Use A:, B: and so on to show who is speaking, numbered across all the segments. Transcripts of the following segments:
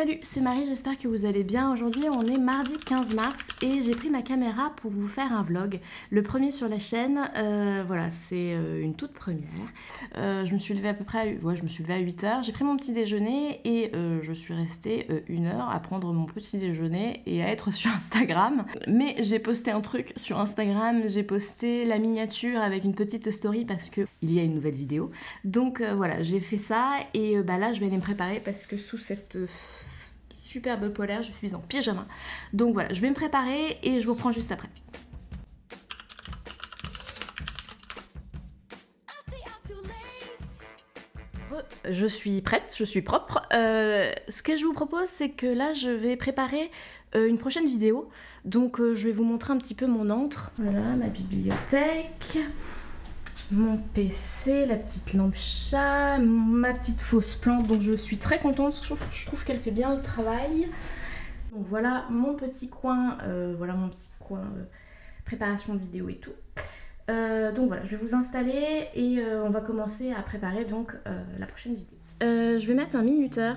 A: Salut, c'est Marie, j'espère que vous allez bien. Aujourd'hui on est mardi 15 mars et j'ai pris ma caméra pour vous faire un vlog. Le premier sur la chaîne, voilà, c'est une toute première. Je me suis levée à peu près je me suis levée à 8h, j'ai pris mon petit déjeuner et je suis restée 1 heure à prendre mon petit déjeuner et à être sur Instagram. Mais j'ai posté un truc sur Instagram, j'ai posté la miniature avec une petite story parce que il y a une nouvelle vidéo. Donc voilà, j'ai fait ça et là je vais aller me préparer parce que sous cette superbe polaire, je suis en pyjama. Donc voilà, je vais me préparer et je vous reprends juste après. Je suis prête, je suis propre. Ce que je vous propose, c'est que là, je vais préparer une prochaine vidéo. Donc je vais vous montrer un petit peu mon antre. Voilà, ma bibliothèque, mon PC, la petite lampe chat, ma petite fausse plante dont je suis très contente, je trouve qu'elle fait bien le travail. Donc voilà mon petit coin, préparation de vidéo et tout. Donc voilà, je vais vous installer et on va commencer à préparer donc la prochaine vidéo. Je vais mettre un minuteur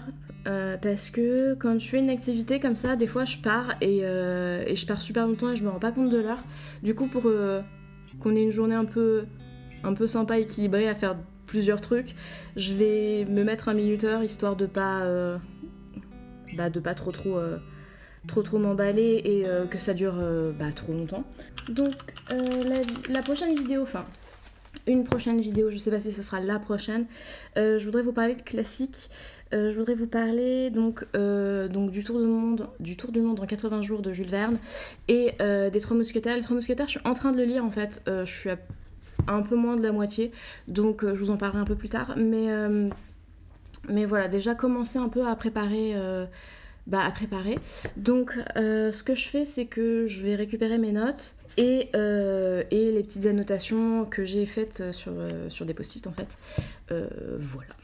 A: parce que quand je fais une activité comme ça, des fois je pars et je pars super longtemps et je me rends pas compte de l'heure. Du coup pour qu'on ait une journée un peu sympa, équilibrée à faire plusieurs trucs, je vais me mettre un minuteur histoire de pas trop m'emballer et que ça dure trop longtemps. Donc la prochaine vidéo, une prochaine vidéo, je sais pas si ce sera la prochaine, je voudrais vous parler de classiques. Je voudrais vous parler donc du tour du monde en 80 jours de Jules Verne et des Trois Mousquetaires. Les Trois Mousquetaires, je suis en train de le lire en fait, je suis à un peu moins de la moitié, donc je vous en parlerai un peu plus tard, mais voilà, déjà commencer un peu à préparer. Donc ce que je fais, c'est que je vais récupérer mes notes et les petites annotations que j'ai faites sur des post-it en fait. Voilà.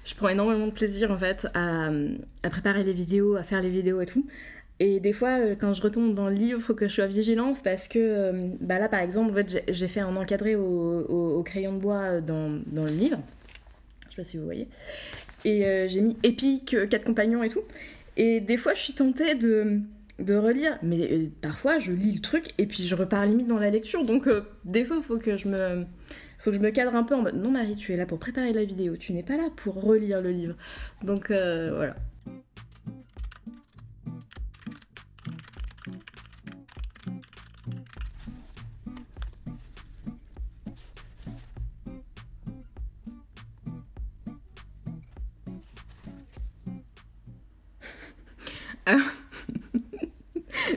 A: Je prends énormément de plaisir en fait à préparer les vidéos, à faire les vidéos et tout. Et des fois, quand je retombe dans le livre, il faut que je sois vigilante parce que là par exemple, en fait, j'ai fait un encadré au crayon de bois dans le livre. Je sais pas si vous voyez. Et j'ai mis épique, 4 compagnons et tout. Et des fois, je suis tentée de relire, mais parfois, je lis le truc et puis je repars limite dans la lecture. Donc, des fois, faut que je me cadre un peu en mode non, Marie, tu es là pour préparer la vidéo, tu n'es pas là pour relire le livre. Donc, voilà.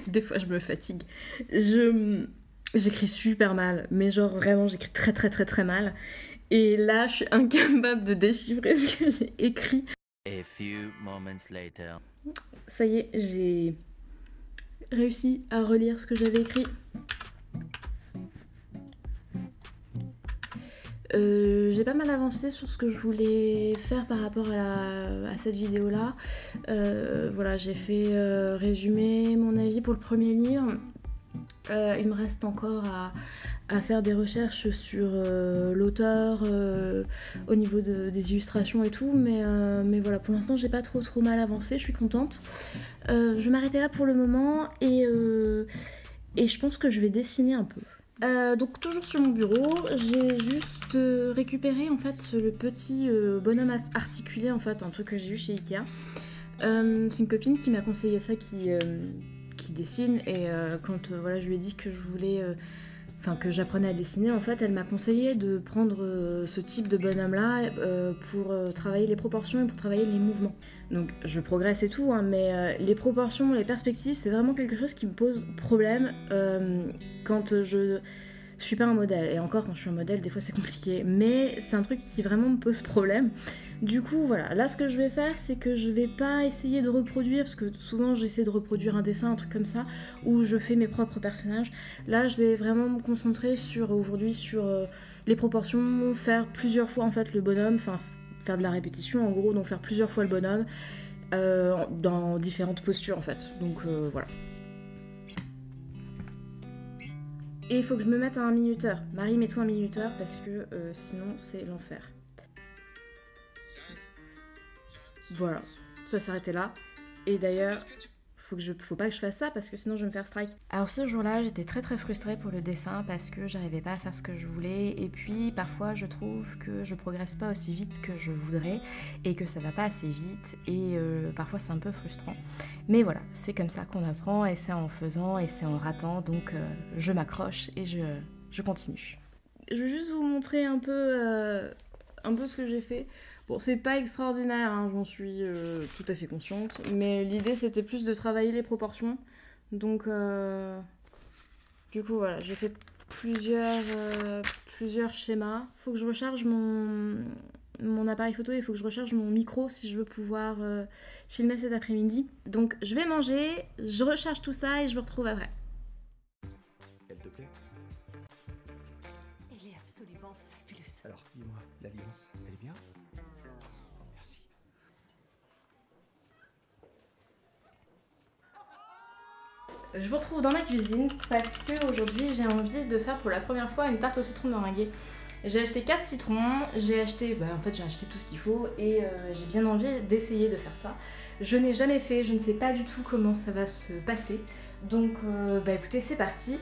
A: Des fois je me fatigue. J'écris super mal, mais genre vraiment j'écris très mal. Et là je suis incapable de déchiffrer ce que j'ai écrit.
B: A few moments later.
A: Ça y est, j'ai réussi à relire ce que j'avais écrit. J'ai pas mal avancé sur ce que je voulais faire par rapport à cette vidéo là. Voilà, j'ai fait résumer mon avis pour le premier livre. Il me reste encore à faire des recherches sur l'auteur au niveau des illustrations et tout, mais voilà, pour l'instant j'ai pas trop mal avancé, je suis contente. Je vais m'arrêter là pour le moment et je pense que je vais dessiner un peu. Donc toujours sur mon bureau, j'ai juste récupéré en fait le petit bonhomme articulé, en fait un truc que j'ai eu chez Ikea. C'est une copine qui m'a conseillé ça, qui dessine, et quand voilà, je lui ai dit que je voulais que j'apprenais à dessiner, en fait elle m'a conseillé de prendre ce type de bonhomme là pour travailler les proportions et pour travailler les mouvements. Donc je progresse et tout, hein, mais les proportions, les perspectives, c'est vraiment quelque chose qui me pose problème quand je suis pas un modèle. Et encore, quand je suis un modèle, des fois c'est compliqué, mais c'est un truc qui vraiment me pose problème. Du coup voilà, là ce que je vais faire, c'est que je vais pas essayer de reproduire, parce que souvent j'essaie de reproduire un dessin, un truc comme ça, où je fais mes propres personnages. Là je vais vraiment me concentrer aujourd'hui sur les proportions, faire plusieurs fois en fait le bonhomme, faire de la répétition en gros, donc faire plusieurs fois le bonhomme dans différentes postures en fait. Donc voilà. Et il faut que je me mette à un minuteur. Marie, mets-toi un minuteur parce que sinon c'est l'enfer. Voilà, ça s'arrêtait là. Et d'ailleurs, faut pas que je fasse ça parce que sinon je vais me faire strike. Alors ce jour-là, j'étais très frustrée pour le dessin parce que j'arrivais pas à faire ce que je voulais. Et puis parfois, je trouve que je progresse pas aussi vite que je voudrais et que ça va pas assez vite. Et parfois, c'est un peu frustrant. Mais voilà, c'est comme ça qu'on apprend et c'est en faisant et c'est en ratant. Donc je m'accroche et je continue. Je vais juste vous montrer un peu ce que j'ai fait. Bon, c'est pas extraordinaire, hein, j'en suis tout à fait consciente, mais l'idée c'était plus de travailler les proportions. Donc, du coup, voilà, j'ai fait plusieurs schémas. Faut que je recharge mon appareil photo et il faut que je recharge mon micro si je veux pouvoir filmer cet après-midi. Donc, je vais manger, je recharge tout ça et je me retrouve après.
C: Elle te plaît?
D: Elle est absolument fabuleuse.
C: Alors, dis-moi, l'alliance, elle est bien? Merci.
A: Je vous retrouve dans ma cuisine parce que aujourd'hui j'ai envie de faire pour la première fois une tarte au citron meringuée. J'ai acheté 4 citrons, j'ai acheté tout ce qu'il faut et j'ai bien envie d'essayer de faire ça. Je n'ai jamais fait, je ne sais pas du tout comment ça va se passer. Donc écoutez, c'est parti.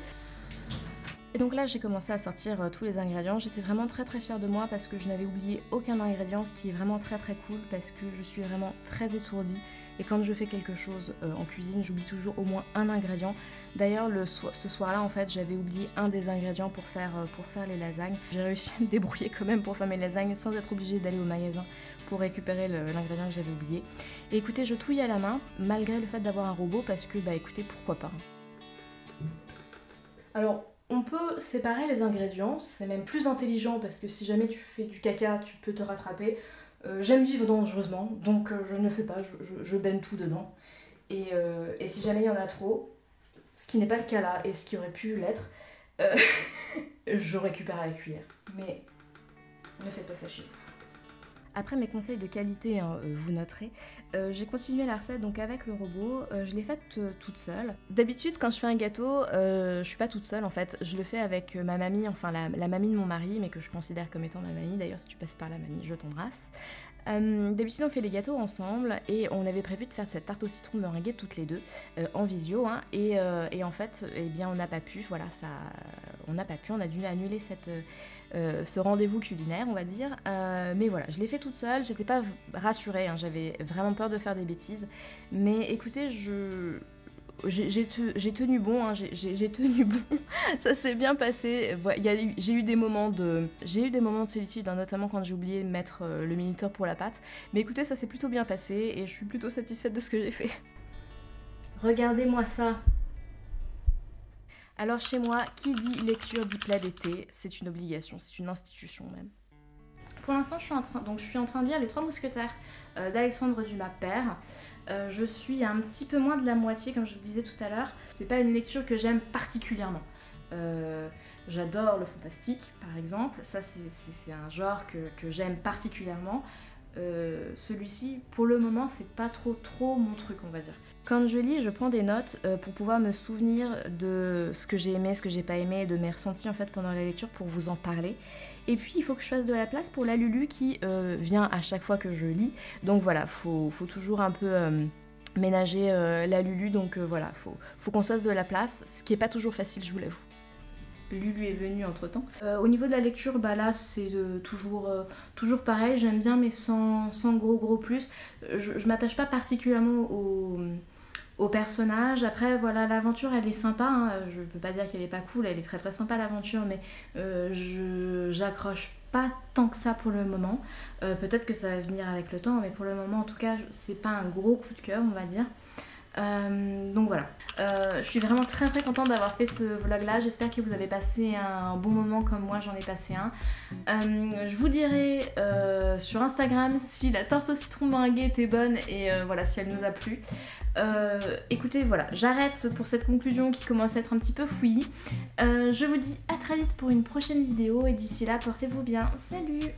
A: Et donc là j'ai commencé à sortir tous les ingrédients, j'étais vraiment très fière de moi parce que je n'avais oublié aucun ingrédient, ce qui est vraiment très cool parce que je suis vraiment très étourdie et quand je fais quelque chose en cuisine j'oublie toujours au moins un ingrédient. D'ailleurs ce soir-là en fait j'avais oublié un des ingrédients pour faire les lasagnes. J'ai réussi à me débrouiller quand même pour faire mes lasagnes sans être obligée d'aller au magasin pour récupérer l'ingrédient que j'avais oublié. Et écoutez, je touille à la main malgré le fait d'avoir un robot parce que écoutez, pourquoi pas. Alors on peut séparer les ingrédients, c'est même plus intelligent parce que si jamais tu fais du caca, tu peux te rattraper. J'aime vivre dangereusement, donc je ne fais pas, je baigne tout dedans. Et si jamais il y en a trop, ce qui n'est pas le cas là, et ce qui aurait pu l'être, je récupère à la cuillère. Mais ne faites pas ça chez vous. Après mes conseils de qualité, hein, vous noterez, j'ai continué la recette donc avec le robot, je l'ai faite toute seule. D'habitude quand je fais un gâteau, je suis pas toute seule en fait, je le fais avec ma mamie, enfin la mamie de mon mari, mais que je considère comme étant ma mamie, d'ailleurs si tu passes par la mamie, je t'embrasse. D'habitude on fait les gâteaux ensemble et on avait prévu de faire cette tarte au citron meringuée toutes les deux en visio hein, et en fait eh bien on n'a pas pu, voilà ça, on a dû annuler ce rendez-vous culinaire on va dire, mais voilà je l'ai fait toute seule, j'étais pas rassurée, hein, j'avais vraiment peur de faire des bêtises, mais écoutez j'ai tenu bon, hein, j'ai tenu bon, ça s'est bien passé. J'ai eu des moments de solitude, hein, notamment quand j'ai oublié de mettre le minuteur pour la pâte. Mais écoutez, ça s'est plutôt bien passé et je suis plutôt satisfaite de ce que j'ai fait. Regardez-moi ça. Alors chez moi, qui dit lecture dit plat d'été, c'est une obligation, c'est une institution même. Pour l'instant, je suis en train de lire Les Trois Mousquetaires d'Alexandre Dumas père. Je suis un petit peu moins de la moitié, comme je vous disais tout à l'heure. C'est pas une lecture que j'aime particulièrement. J'adore le fantastique, par exemple. Ça, c'est un genre que j'aime particulièrement. Celui-ci, pour le moment, c'est pas trop mon truc, on va dire. Quand je lis, je prends des notes pour pouvoir me souvenir de ce que j'ai aimé, ce que j'ai pas aimé, de mes ressentis en fait pendant la lecture pour vous en parler. Et puis il faut que je fasse de la place pour la Lulu qui vient à chaque fois que je lis. Donc voilà, faut toujours un peu ménager la Lulu. Donc voilà, faut qu'on se fasse de la place, ce qui est pas toujours facile, je vous l'avoue. Lulu est venue entre temps. Au niveau de la lecture, là c'est toujours pareil, j'aime bien mais sans gros plus. Je m'attache pas particulièrement au personnage. Après voilà, l'aventure elle est sympa, hein. Je peux pas dire qu'elle est pas cool, elle est très sympa l'aventure, mais j'accroche pas tant que ça pour le moment. Peut-être que ça va venir avec le temps, mais pour le moment en tout cas c'est pas un gros coup de cœur on va dire. Donc voilà, je suis vraiment très contente d'avoir fait ce vlog là, j'espère que vous avez passé un bon moment comme moi j'en ai passé un. Je vous dirai sur Instagram si la tarte au citron meringuée était bonne et voilà si elle nous a plu. Écoutez voilà, j'arrête pour cette conclusion qui commence à être un petit peu fouillie. Je vous dis à très vite pour une prochaine vidéo et d'ici là portez-vous bien, salut.